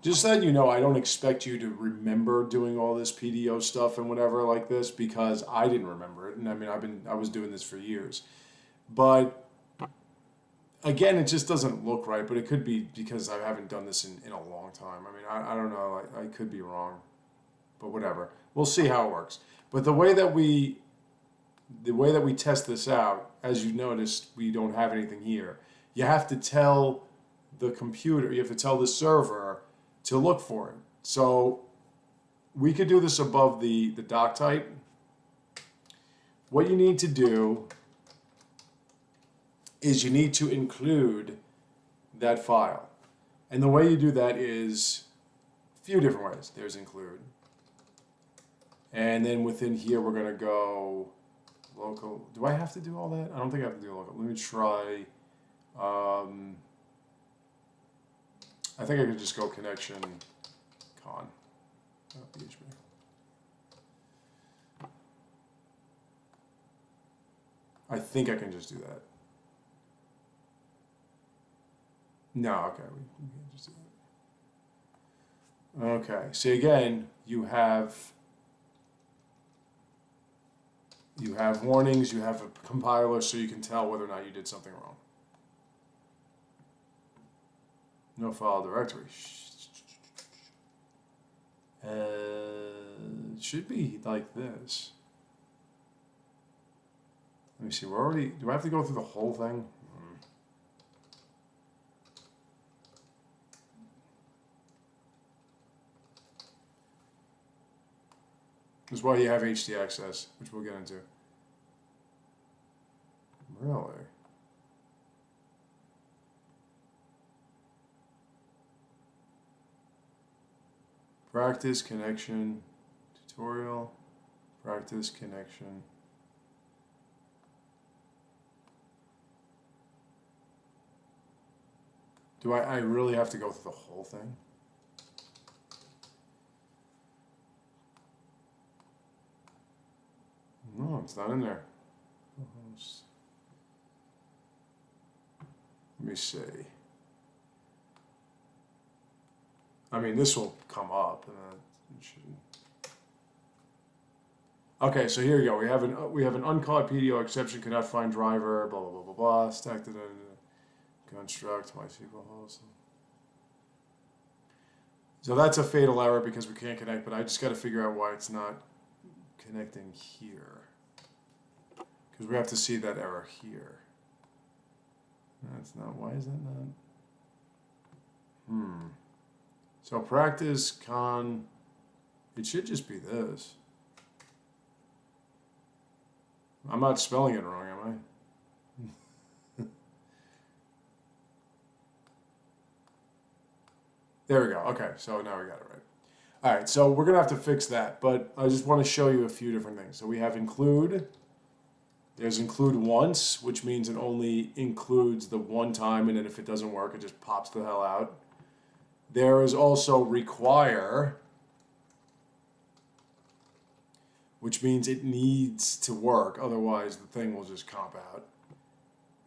Just so that you know, I don't expect you to remember doing all this PDO stuff and whatever like this, because I didn't remember it, and I mean I was doing this for years, but again, it just doesn't look right. But it could be because I haven't done this in a long time. I mean, I don't know. I could be wrong, but whatever. We'll see how it works. But the way that we test this out, as you noticed, we don't have anything here. You have to tell the computer, you have to tell the server to look for it. So we could do this above the doc type. What you need to do is you need to include that file. And the way you do that is a few different ways. There's include. And then within here, we're going to go local. Do I have to do all that? I don't think I have to do local. Let me try. I think I could just go connection con PHP. I think I can just do that. No, okay, we can just do that. Okay, so again, you have warnings, you have a compiler, so you can tell whether or not you did something wrong. No file directory. It should be like this. Let me see, we're already, do I have to go through the whole thing? This is why you have HD access, which we'll get into. Really? Practice connection tutorial. Practice connection. Do I really have to go through the whole thing? No, it's not in there. Let me see. I mean, this will come up. Okay, so here you go. We have an uncaught PDO exception. Cannot find driver. Blah blah blah blah blah. Stacked it in construct MySQL host. So that's a fatal error because we can't connect. But I just got to figure out why it's not connecting here. Because we have to see that error here. That's not. Why is that not? So practice con, it should just be this. I'm not spelling it wrong, am I? There we go. Okay, so now we got it right. All right, so we're going to have to fix that, but I just want to show you a few different things. So we have include. There's include once, which means it only includes the one time, and then if it doesn't work, it just pops the hell out. There is also require, which means it needs to work, otherwise the thing will just comp out.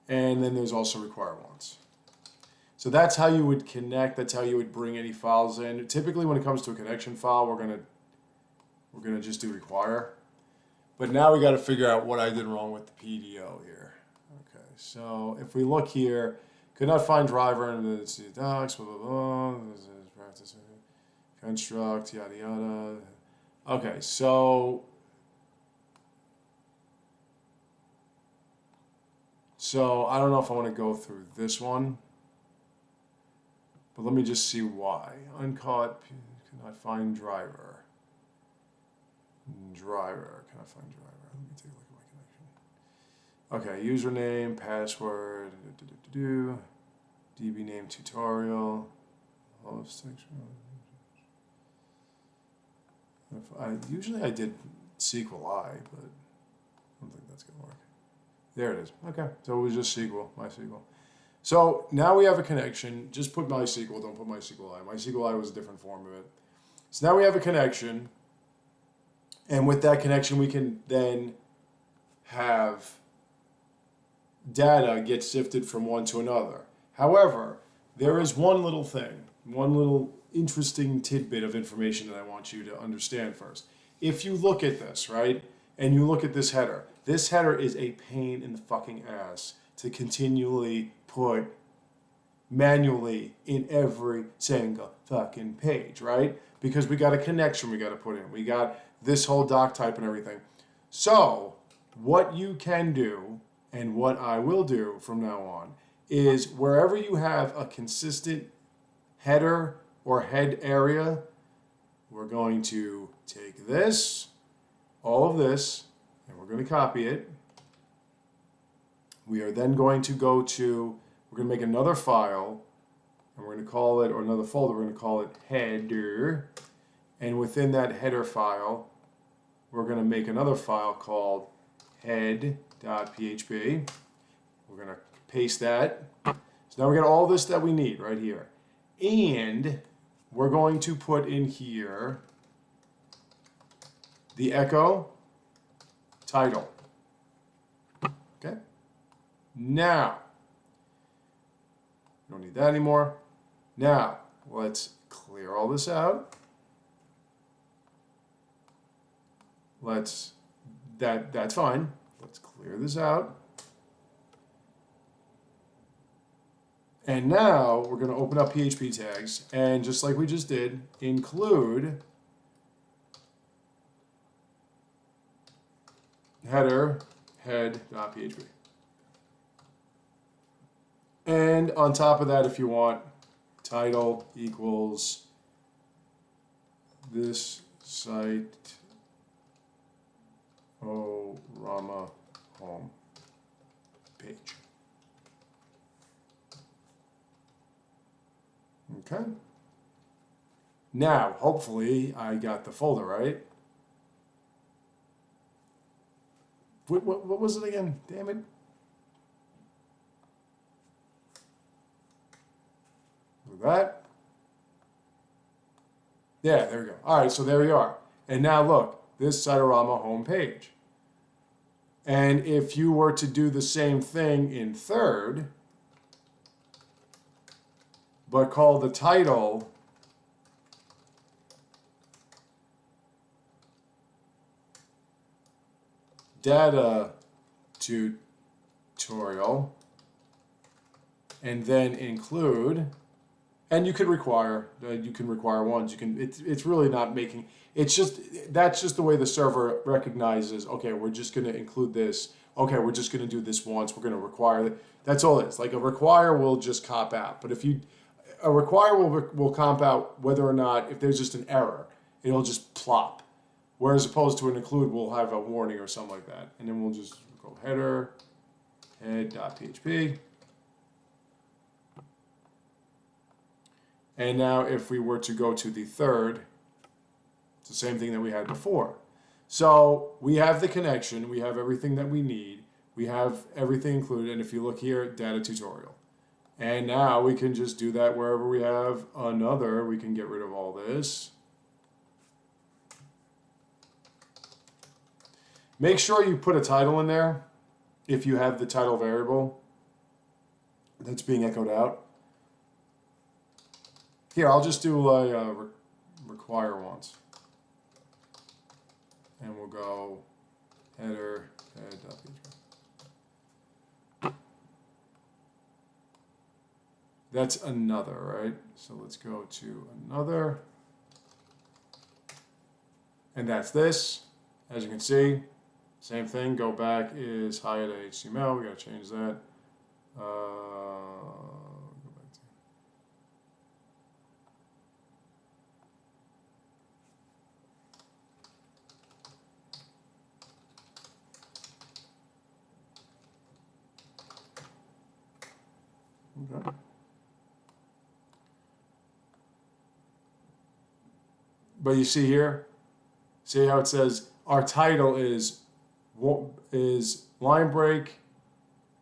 And then there's also require once. So that's how you would connect, that's how you would bring any files in. Typically when it comes to a connection file, we're gonna just do require. But now we got to figure out what I did wrong with the PDO here. Okay, so if we look here, could not find driver and the docs, blah, blah, blah, practice, construct, yada, yada. Okay, so I don't know if I want to go through this one, but let me just see why. Uncaught, could not find driver. Driver, can I find driver? Let me take a look at my connection. Okay, username, password, DB name tutorial, host section. Usually I did SQLi, but I don't think that's gonna work. There it is. Okay, so it was just SQL, MySQL. So now we have a connection. Just put MySQL, don't put MySQLi. MySQLi was a different form of it. So now we have a connection. And with that connection, we can then have data get sifted from one to another. However, there is one little thing, one little interesting tidbit of information that I want you to understand first. If you look at this, right, and you look at this header is a pain in the fucking ass to continually put manually in every single fucking page, right? Because we got a connection we got to put in. We got this whole doc type and everything. So what you can do, and what I will do from now on, is wherever you have a consistent header or head area, we're going to take this, all of this, and we're going to copy it. We are then going to go to, we're going to make another file, and we're going to call it, or another folder, we're going to call it header. And within that header file, we're going to make another file called head.php. We're going to paste that. So now we got all this that we need right here. And we're going to put in here the echo title. Okay? Now, we don't need that anymore. Now, let's clear all this out. That's fine. Let's clear this out. And now we're going to open up PHP tags, and just like we just did, include header head.php. And on top of that, if you want, title equals this site Rama home page. Okay. Now, hopefully, I got the folder right. What was it again? Damn it. Look at that. Yeah, there we go. All right, so there we are. And now look, this Cytorama home page. And if you were to do the same thing in third, but call the title data tutorial, and then include, and you can require ones. You can. It's really not making. It's just that's just the way the server recognizes. Okay, we're just going to include this. Okay, we're just going to do this once. We're going to require it. That's all it is. Like a require will just cop out. But if you a require will comp out whether or not, if there's just an error, it'll just plop. Whereas opposed to an include, we'll have a warning or something like that. And then we'll just go header, head.php. And now if we were to go to the third, it's the same thing that we had before. So we have the connection, we have everything that we need, we have everything included, and if you look here, data tutorial. And now we can just do that wherever we have another. We can get rid of all this. Make sure you put a title in there if you have the title variable that's being echoed out. Here, I'll just do a require once. And we'll go header, head.php. That's another, right? So let's go to another. And that's this. As you can see, same thing. Go back is hide HTML. We got to change that. Go back to. Okay. But you see here, see how it says our title is line break,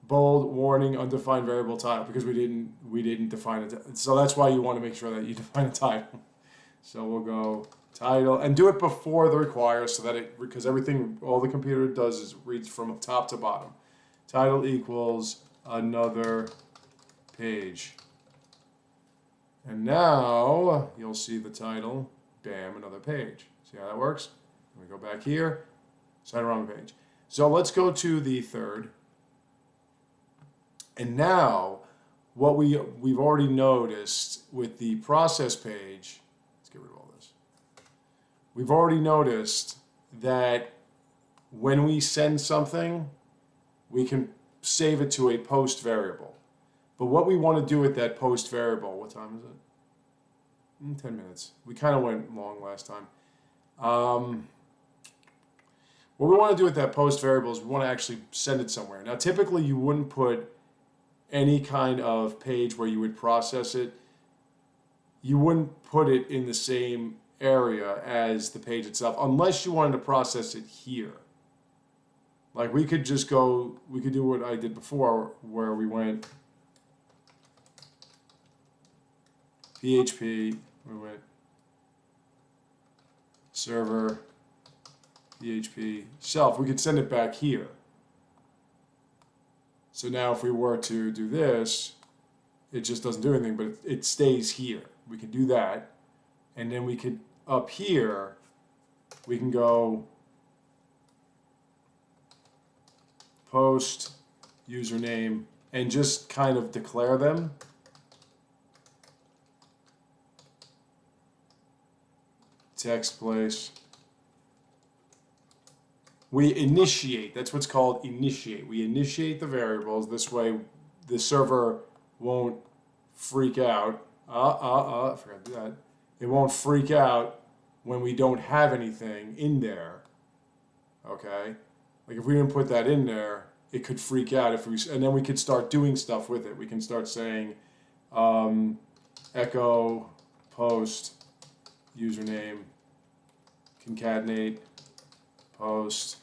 bold, warning, undefined variable title, because we didn't define it. So that's why you want to make sure that you define a title. So we'll go title and do it before the require, so that it, because everything, all the computer does is reads from top to bottom. Title equals another page. And now you'll see the title, bam, another page. See how that works? We go back here, center on the page. So let's go to the third. And now what we've already noticed with the process page, let's get rid of all this. We've already noticed that when we send something, we can save it to a post variable. But what we want to do with that post variable, what time is it? 10 minutes. We kind of went long last time. What we want to do with that post variable is we want to actually send it somewhere. Now, typically you wouldn't put any kind of page where you would process it. You wouldn't put it in the same area as the page itself unless you wanted to process it here. Like we could just go, we could do what I did before where we went PHP, we went server, PHP, self. We could send it back here. So now if we were to do this, it just doesn't do anything, but it stays here. We could do that. And then we could, up here, we can go post, username, and just kind of declare them. Text place. We initiate, that's what's called initiate. We initiate the variables. This way the server won't freak out. I forgot to do that. It won't freak out when we don't have anything in there. Okay? Like if we didn't put that in there, it could freak out if we, and then we could start doing stuff with it. We can start saying echo post username concatenate post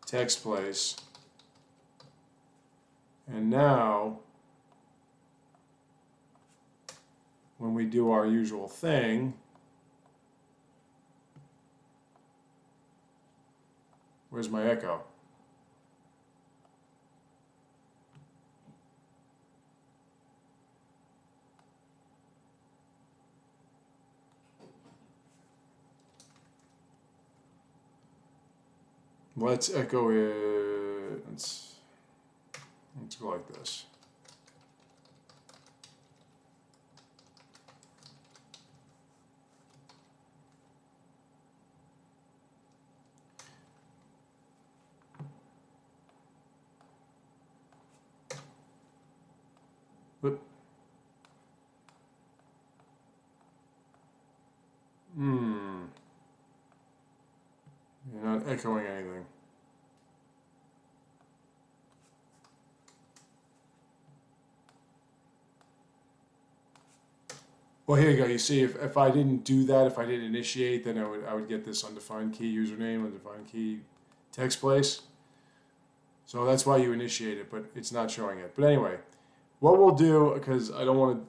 text place, and now when we do our usual thing, where's my echo? Let's echo it. Let's go like this. Whoop. You're not echoing anything. Well, here you go. You see, if I didn't do that, if I didn't initiate, then I would get this undefined key username, undefined key text place. So that's why you initiate it, but it's not showing it. But anyway, what we'll do, because I don't want to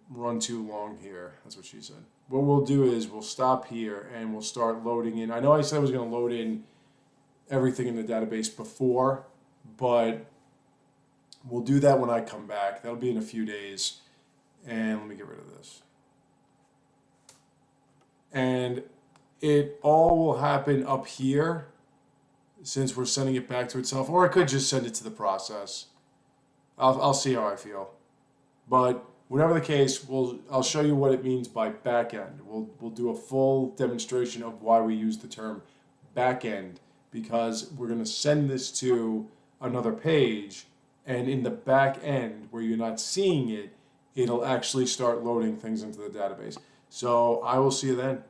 run too long here, that's what she said. What we'll do is we'll stop here and we'll start loading in. I know I said I was going to load in everything in the database before, but we'll do that when I come back. That'll be in a few days. And let me get rid of this. And it all will happen up here since we're sending it back to itself. Or I could just send it to the process. I'll see how I feel. But whatever the case, I'll show you what it means by backend. We'll do a full demonstration of why we use the term backend, because we're going to send this to another page, and in the back end where you're not seeing it, it'll actually start loading things into the database. So I will see you then.